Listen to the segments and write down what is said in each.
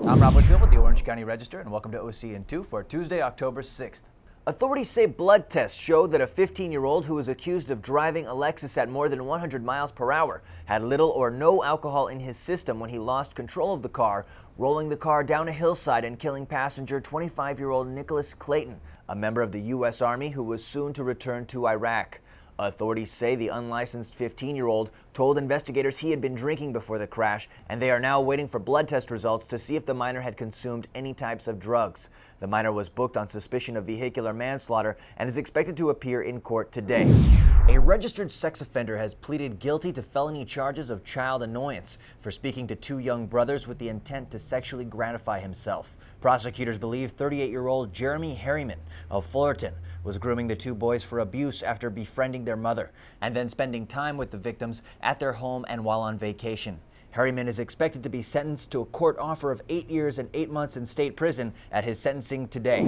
I'm Rob Whitfield with the Orange County Register, and welcome to OC in 2 for Tuesday, October 6th. Authorities say blood tests show that a 15-year-old who was accused of driving a Lexus at more than 100 miles per hour had little or no alcohol in his system when he lost control of the car, rolling the car down a hillside and killing passenger 25-year-old Nicholas Clayton, a member of the U.S. Army who was soon to return to Iraq. Authorities say the unlicensed 15-year-old told investigators he had been drinking before the crash, and they are now waiting for blood test results to see if the minor had consumed any types of drugs. The minor was booked on suspicion of vehicular manslaughter and is expected to appear in court today. A registered sex offender has pleaded guilty to felony charges of child annoyance for speaking to two young brothers with the intent to sexually gratify himself. Prosecutors believe 38-year-old Jeremy Harriman of Fullerton was grooming the two boys for abuse after befriending their mother and then spending time with the victims at their home and while on vacation. Harriman is expected to be sentenced to a court offer of 8 years and 8 months in state prison at his sentencing today.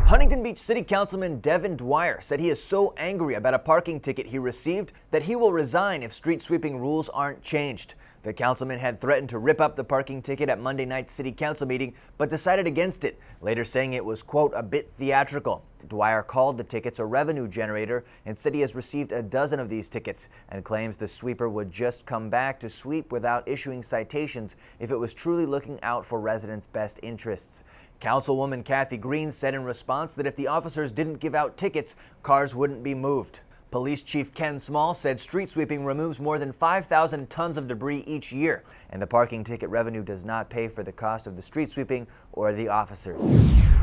Huntington Beach City Councilman Devin Dwyer said he is so angry about a parking ticket he received that he will resign if street sweeping rules aren't changed. The councilman had threatened to rip up the parking ticket at Monday night's city council meeting, but decided against it, later saying it was, quote, a bit theatrical. Dwyer called the tickets a revenue generator and said he has received a dozen of these tickets and claims the sweeper would just come back to sweep without issuing citations if it was truly looking out for residents' best interests. Councilwoman Kathy Green said in response that if the officers didn't give out tickets, cars wouldn't be moved. Police Chief Ken Small said street sweeping removes more than 5,000 tons of debris each year, and the parking ticket revenue does not pay for the cost of the street sweeping or the officers.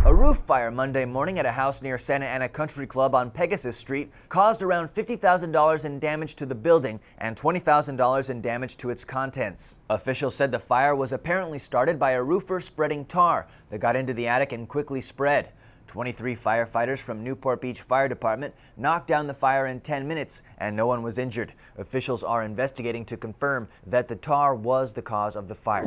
A roof fire Monday morning at a house near Santa Ana Country Club on Pegasus Street caused around $50,000 in damage to the building and $20,000 in damage to its contents. Officials said the fire was apparently started by a roofer spreading tar that got into the attic and quickly spread. 23 firefighters from Newport Beach Fire Department knocked down the fire in 10 minutes and no one was injured. Officials are investigating to confirm that the tar was the cause of the fire.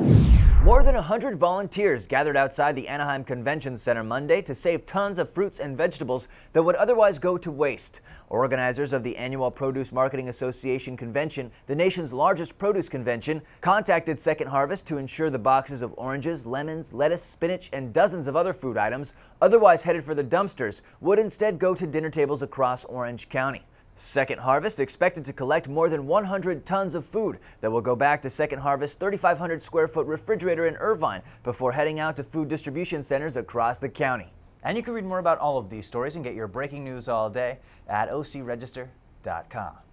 More than 100 volunteers gathered outside the Anaheim Convention Center Monday to save tons of fruits and vegetables that would otherwise go to waste. Organizers of the annual Produce Marketing Association convention, the nation's largest produce convention, contacted Second Harvest to ensure the boxes of oranges, lemons, lettuce, spinach, and dozens of other food items otherwise headed for the dumpsters would instead go to dinner tables across Orange County. Second Harvest expected to collect more than 100 tons of food that will go back to Second Harvest's 3,500 square foot refrigerator in Irvine before heading out to food distribution centers across the county. And you can read more about all of these stories and get your breaking news all day at ocregister.com.